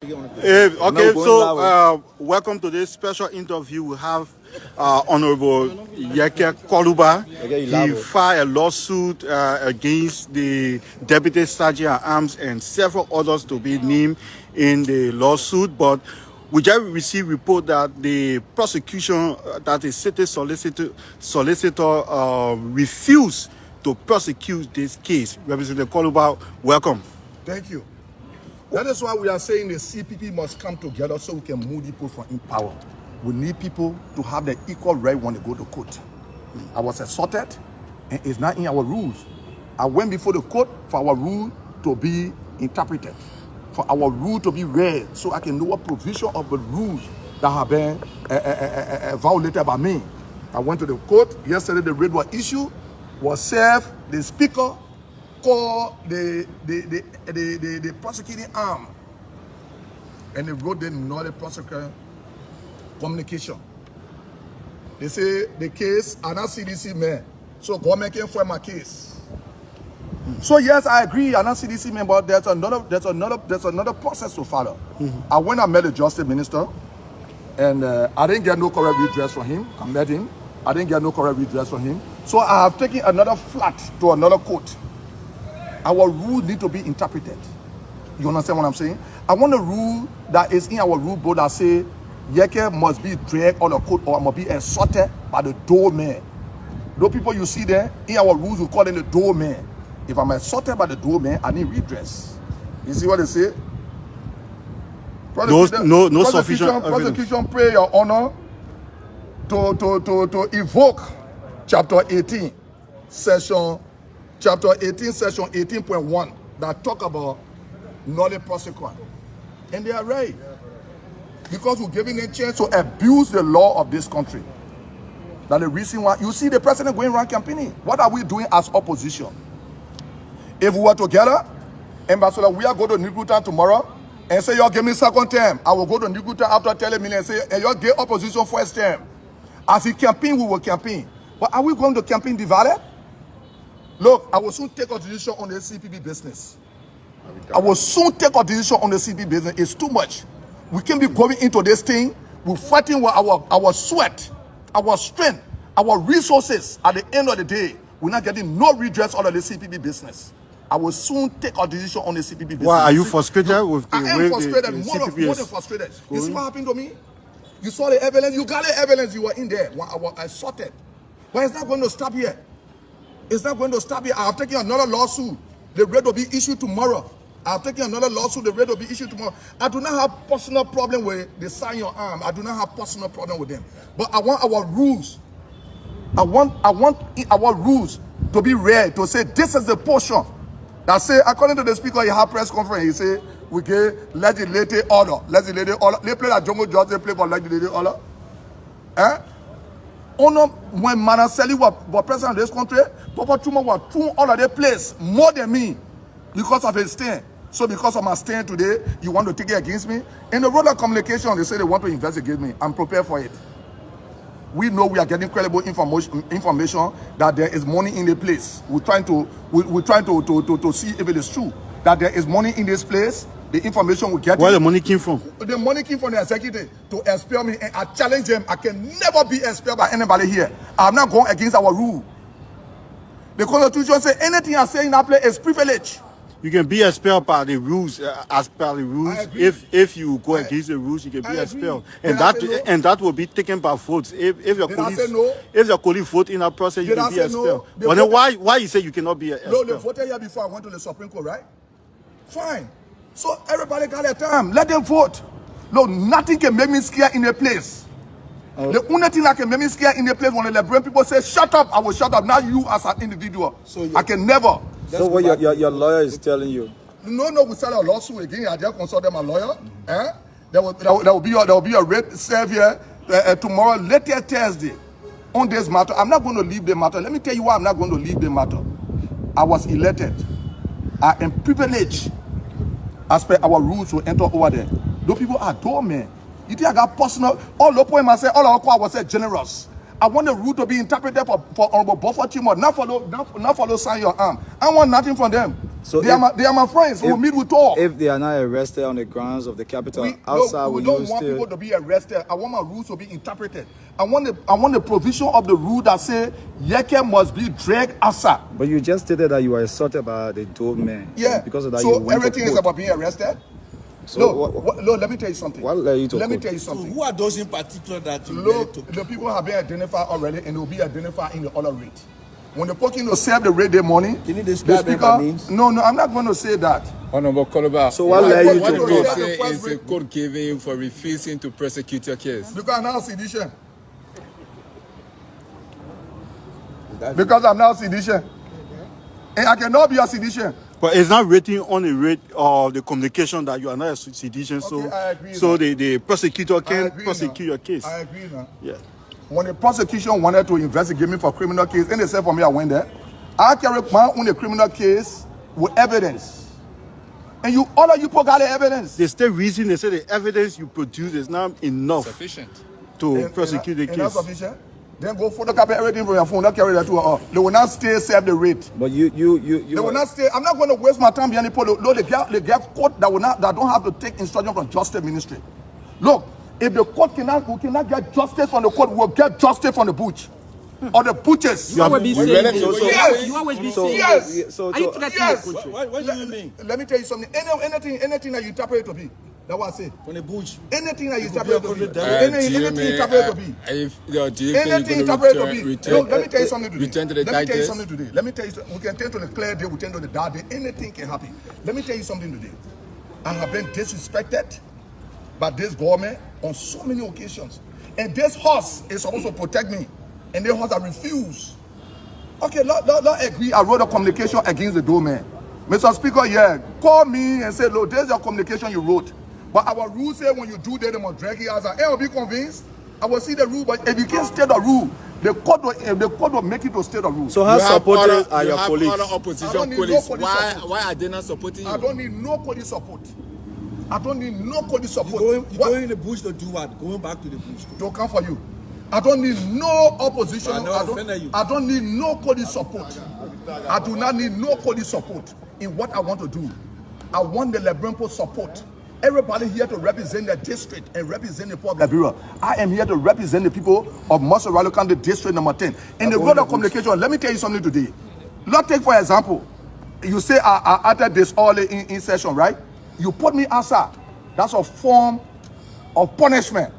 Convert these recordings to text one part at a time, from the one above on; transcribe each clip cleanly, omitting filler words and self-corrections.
Okay, so welcome to this special interview. We have Honorable Yekeh Kolubah. He filed a lawsuit against the Deputy Sergeant at Arms and several others to be named in the lawsuit, but we just received report that the prosecution, that the city solicitor refused to prosecute this case. Representative Kolubah, welcome. Thank you. That is why we are saying the CPP must come together so we can move people from in power. We need people to have the equal right when they go to court. I was assaulted, and it's not in our rules. I went before the court for our rule to be interpreted, for our rule to be read, so I can know what provision of the rules that have been violated by me. I went to the court yesterday. The raid was issued, was served. The speaker called the prosecuting arm, and they wrote the non-prosecutor communication. They say the case are not CDC men, so government can find my case. So yes, I agree, I'm not CDC men, but there's another process to follow. I went and met the justice minister, and I didn't get no correct redress from him. I met him. I didn't get no correct redress from him. So I have taken another flat to another court. Our rule need to be interpreted. You understand what I'm saying? I want a rule that is in our rule book that say Yekeh must be dragged on a court or must be assaulted by the doorman. Those people you see there, in our rules we call them the doorman. If I'm assaulted by the doorman, I need redress. You see what they say? No sufficient prosecution pray your honor to evoke chapter 18, Chapter 18, section 18.1 that talk about non-prosecutor. And they are right. Because we're giving a chance to abuse the law of this country. That's the reason why you see the president going around campaigning. What are we doing as opposition? If we were together, Ambassador, we are going to Nigutan tomorrow and say, y'all give me second term. I will go to Nigutan after telling me and say, and y'all give opposition first term. As he campaign, we will campaign. But are we going to campaign divided? Look, I will soon take a decision on the CPP business. I will soon take a decision on the CPP business. It's too much. We can't be going into this thing. We're fighting with our sweat, our strength, our resources. At the end of the day, we're not getting no redress out of the CPP business. I will soon take a decision on the CPP business. Why are you frustrated with the way I am frustrated, more than frustrated. You see what happened to me? You saw the evidence. You got the evidence. You were in there. I was assaulted. But it's not going to stop here. It's not going to stop here. I'm taking another lawsuit. The rate will be issued tomorrow. I'm taking another lawsuit. The rate will be issued tomorrow. I do not have personal problem with the sign your arm. I do not have personal problem with them. But I want our rules. I want our rules to be read, to say this is the portion that say, according to the speaker, he had press conference, he say, we get legislative order. Legislative order. They play that jungle judge, they play for legislative order. Eh? When Manaseli was president of this country, Papa Chuma was thrown all of the place more than me because of his stand. So because of my stand today, you want to take it against me? In the road of communication, they say they want to investigate me. I'm prepared for it. We know we are getting credible information that there is money in the place. We're trying to see if it is true that there is money in this place. The information we get. Where the money came from? The money came from the executive to expel me, and I challenge them. I can never be expelled by anybody here. I'm not going against our rule. The Constitution says anything I say in that place is privilege. You can be expelled by the rules, as per the rules. If you go against the rules, you can be expelled, and that will be taken by votes. If your colleague vote in that process, you can be expelled. But then why you say you cannot be expelled? No, they voted here before I went to the Supreme Court, right? Fine. So everybody got their time. Let them vote. No, nothing can make me scared in a place. The only thing that can make me scared in a place when the Liberian people say, shut up, I will shut up. Now you as an individual. So I can never. So what your lawyer is telling you? No, we start a lawsuit again. I just consulted my lawyer. There will be a rape serve here tomorrow, later Thursday, on this matter. I'm not going to leave the matter. Let me tell you why I'm not going to leave the matter. I was elected. I am privileged as per our rules to enter over there. Those people are doormen. You think I got personal? All the point I say, all I was generous. I want the rule to be interpreted for Honorable Buffer Timor, not follow sign your arm. I want nothing from them. So they are my friends. We'll meet, we talk. If they are not arrested on the grounds of the capital, We outside, don't want people to be arrested. I want my rules to be interpreted. I want the provision of the rule that say Yekeh must be dragged outside. But you just stated that you were assaulted by the dope man. Yeah. Because of that, so you went everything to is court. about being arrested. So Look, let me tell you something. what led you to Let me court? tell you So something. who are those in particular that you Look, to? the people have been identified already, and they will be identified in the other rate. When the parking to serve the rate their money, Can you the describe them by names? No, I'm not going to say that. Honorable Kolubah, So what led you what to do go? you court? say is a court giving you for refusing to prosecute your case? Because I'm now sedition. Because I'm now sedition. And I cannot be a sedition. But it's not written on the rate of the communication that you are not a sedition, Okay, I agree so now. the prosecutor I can agree prosecute now. your case. I agree now. Yeah. When the prosecution wanted to investigate me for criminal case, and they said for me, I went there. I carry my own criminal case with evidence. And all of you people got the evidence. They still reason, they say the evidence you produce is not enough Sufficient. to prosecute the And that's case. sufficient. Then go photocopy everything from your phone. Don't carry that to They will not stay, serve the rate. But They will not stay. I'm not going to waste my time behind the pole. No, they get court that don't have to take instruction from justice ministry. Look, if the court we cannot get justice from the court, we'll get justice from the butch. Or the butchers. You always be saying ready this. to- Yes. You always be So- saying Yes. this. So Are you threatening Yes. the country? What do you mean? Let me tell you something. Anything that you interpret it to be. That's what I say. From the bush. Anything that you could be interpret it to be. according to Anything interpret it to be. Do you think Anything you're interpret going to to be. return, Look, let me tell you something today. return to the Let me tell you digest? something today. Let me tell you something. We can turn to the clear day, we turn to the dark day. Anything can happen. Let me tell you something today. I have been disrespected by this government on so many occasions. And this horse is supposed to protect me. And this horse I refuse. Okay, let's agree. I wrote a communication against the doorman. Mr. Speaker, yeah, call me and say, look, there's your communication you wrote. But our rule say when you do that, they must drag you out. I will be convinced. I will see the rule, but if you can't state the rule, the court will make it to state the rule. So how supporters are you your have colleagues? other I don't opposition need colleagues. no police Why support. are they not supporting you? I don't need no police support. I don't need no police support. You What? going in the bush to do what? Going back to the bush. To come for you. I don't need no opposition. I never offended you. I don't need no police support. I do not need no police support in what I want to do. I want the Liberal support. Everybody here to represent the district and represent the people of Liberia. I am here to represent the people of Monrovia County District number 10. In the road of communication, let me tell you something today. Let's take for example, you say I added this all in session, right? You put me outside. That's a form of punishment.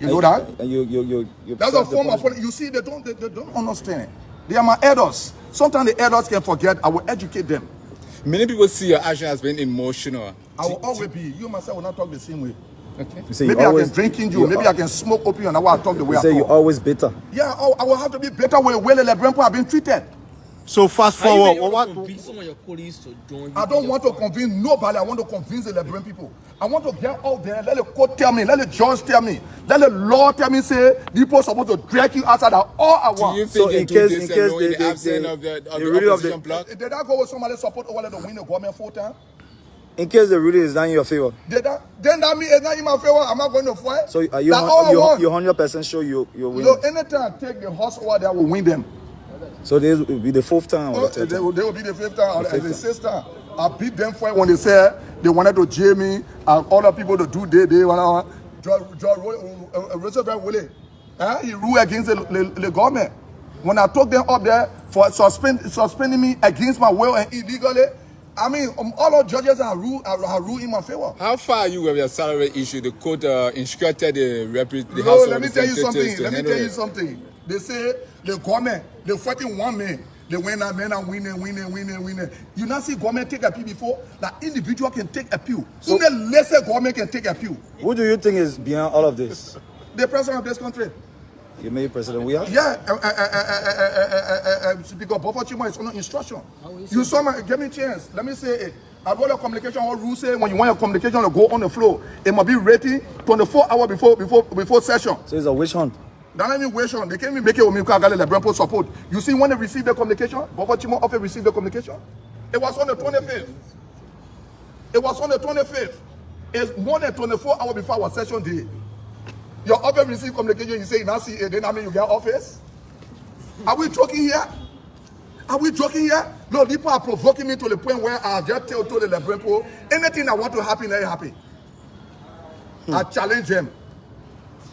You know that? And you That's a form of punishment. You see, they don't understand. They are my elders. Sometimes the elders can forget. I will educate them. Many people see your action as being emotional. I will always be. You myself will not talk the same way. Okay. You say Maybe you I always, can drink in you. Maybe I can smoke opium and I will talk the way you I say you're talk. always bitter. Yeah, I will have to be better with the way the Liberal have been treated. So fast Are you forward, able to what? convince some of your colleagues to join you? I don't want to convince nobody. I want to convince the Liberal people. I want to get out there. Let the court tell me. Let the judge tell me. Let the law tell me. Say people are supposed to drag you outside. That's all I Do want. you So think in they case- do in this case alone in they- the absence they- of the the ruling of the- opposition bloc? Did that go with somebody support over to win the government full time? In case the ruling is not in your favor. Then that means it's not in my favor. I'm not going to fight. So are you That's all I want. you're 100% sure you win? Look, anytime I take the horse over there, I will win them. So this will be the fourth time or the third They time? will be the fifth time or the sixth time. I beat them for it when they said they wanted to jail me and other people to do they Roosevelt Willie. He ruled against the government. When I took them up there for suspending me against my will and illegally, I mean, all of judges are ruled in my favor. How far are you with your salary issue? The court instructed the No, House of let me tell you Representatives something. to Let me handle tell you it. something. They say the government, they're fighting one man. They win that man and winning. You not see government take appeal before? That individual can take appeal. So the lesser government can take appeal. Who do you think is behind all of this? The president of this country. You made president. We are. Yeah, because Buffer Chima is under instruction. You saw my, give me a chance. Let me say it. I wrote a communication on rule say when you want your communication to go on the floor, it must be ready 24 hours before session. So it's a witch hunt. That ain't even wait on. They can't even make it with me because I got the Liberal support. You see when they received the communication, Buffer Chima often received the communication. It was on the 25th. It was on the 25th. It's more than 24 hours before our session day. Your office receive communication, you say you now see it, then I mean you get office. Are we talking here? Are we joking here? No, people are provoking me to the point where I'll just tell to the people, anything that want to happen, let it happen. I challenge them.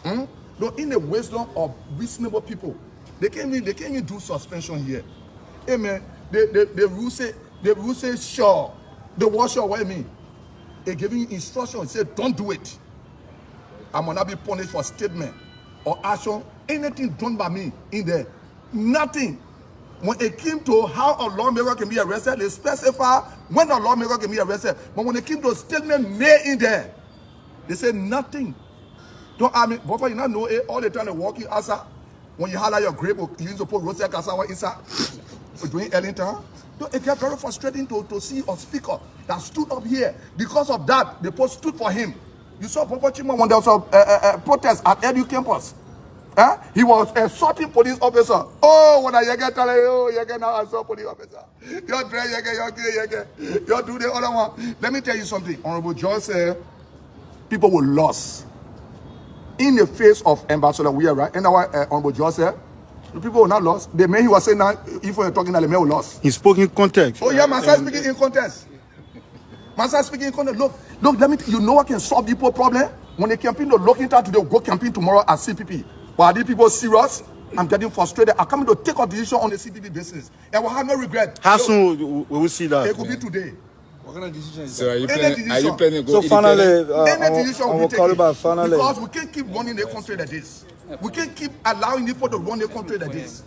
No, in the wisdom of reasonable people, they can't even do suspension here. Hey man, the rule say sure. The word sure, what I mean? They giving you instruction, say don't do it. I will not be punished for statement or action. Anything done by me in there, nothing. When it came to how a lawmaker can be arrested, they specify when a lawmaker can be arrested. But when it came to a statement made in there, they say nothing. Don't I mean, but you not know it all the time they walk you outside. When you holler your grape, you use to put roasted cassava inside. Doing Ellington. It gets very frustrating to see a speaker that stood up here. Because of that, the post stood for him. You saw Papa Chima when there was a protest at Edu campus. He was assaulting police officer. Oh, when I Yekeh tell you, oh, Yekeh now assault police officer. You're trying Yekeh, you're Yekeh. You're doing the other one. Let me tell you something. Honorable George said, people will lose in the face of Ambassador Weir, right? And our Honorable George said, the people will not lost. The man he was saying now, if we're talking that the man will lost. He spoke in context. Oh yeah, Massa speaking in context. Massa speaking in context. Look, let me you know what can solve people problem? When they campaign to look into today, go campaign tomorrow at CPP. But are these people serious? I'm getting frustrated. I'm coming to take a decision on the CPP business. And we'll have no regret. How soon will we see that? It could be today. What kind of decision is So that? are you planning to go So finally, Any decision will be taken. finally. Because we can't keep running the country like this. We can't keep allowing people to run the country like this.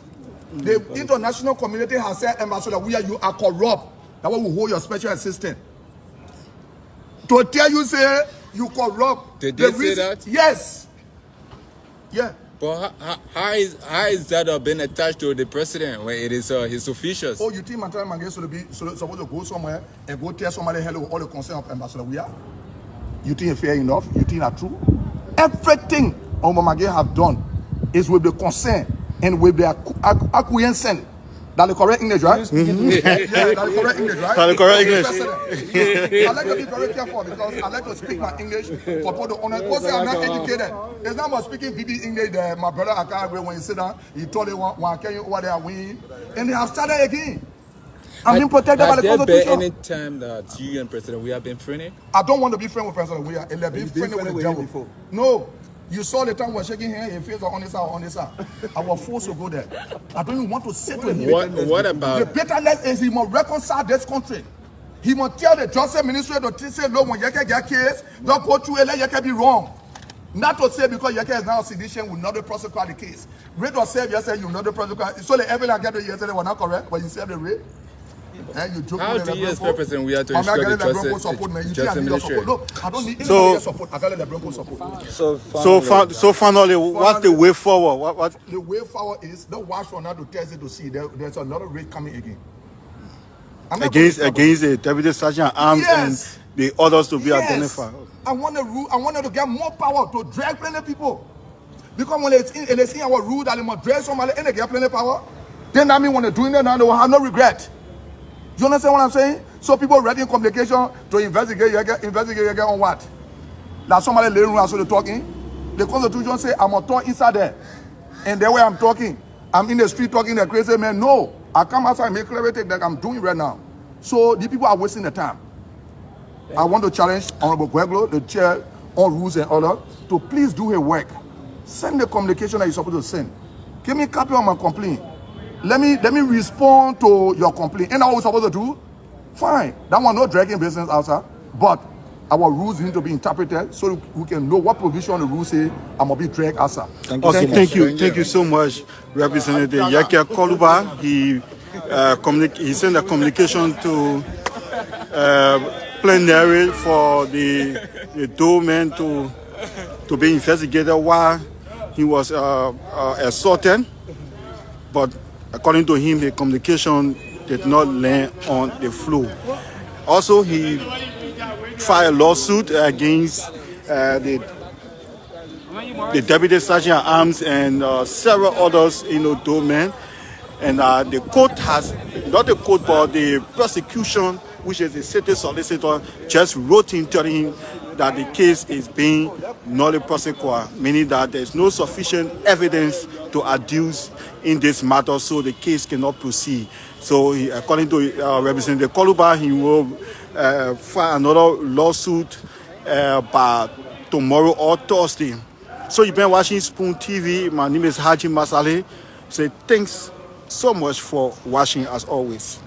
The international community has said, Ambassador, you are corrupt. That's why we hold your special assistant. To tell you, say, you corrupt. Did they say that? Yes. Yeah. But how is that being attached to the president when it is his officials? Oh, you think Mantara Mange supposed to go somewhere and go tell somebody hello with all the concern of Ambassador Weir? You think it's fair enough? You think that's true? Everything Omamage have done is with the consent and with the acquiescence. That's the correct English, right? Yeah, that's the correct English, right? That's the correct English. I like to be very careful because I like to speak my English for people to honor. Because I'm not educated. It's not about speaking BB English that my brother I can't agree when you sit down. He told you one can you over there win. And they have started again. I'm being protected by the Constitution. Has there been any time that you and President Weir have been friendly? I don't want to be friends with President Weir. And be friendly with the devil. No. You saw the time we were shaking hands, he feels on this side, on this side. I was forced to go there. I don't even want to sit with him. What about? The bitterness is he must reconcile this country. He must tell the Justice Ministry to say, look, when Yekeh get case, don't go through and let Yekeh be wrong. Not to say because Yekeh is now a sedition, will not prosecute the case. Rate or save yesterday, you know the prosecute. So the evidence I get yesterday was not correct, but you saved the rate. How do you expect President Weir to ensure the justice ministry? Look, I don't need any support. I got the Bronco support. So finally, what's the way forward? What? The way forward is don't watch for now to test it to see there's another raid coming again. Against the Deputy Sergeant Arms and the others to be identified. I want to get more power to drag plenty people. Because when they see our rule that they must drag somebody and they get plenty power, then that means when they're doing that now they will have no regret. You understand what I'm saying? So people ready in communication to investigate Yekeh on what? Like somebody laying around so they're talking. The Constitution say I'm a talk inside there. And the way I'm talking, I'm in the street talking the crazy man. No, I come outside and make clarity that I'm doing right now. So the people are wasting the time. I want to challenge Honorable Gweglo, the chair on rules and order, to please do her work. Send the communication that you're supposed to send. Give me a copy of my complaint. Let me respond to your complaint. And what we're supposed to do? Fine. That one not dragging business outside. But our rules need to be interpreted so we can know what provision the rules say I'm gonna be dragged outside. Thank you so much, Representative Yekeh Kolubah. He sent a communication to plenary for the doorman to be investigated while he was assaulted. But according to him, the communication did not land on the floor. Also, he filed a lawsuit against the Deputy Sergeant at Arms and several others in the domain. And the court has, not the court, but the prosecution, which is the city solicitor, just wrote him telling him that the case is being not prosecuted, meaning that there's no sufficient evidence to adduce in this matter, so the case cannot proceed. So, according to Representative Kolubah, he will file another lawsuit by tomorrow or Thursday. So, you've been watching Spoon TV. My name is Haji Masale. Say thanks so much for watching as always.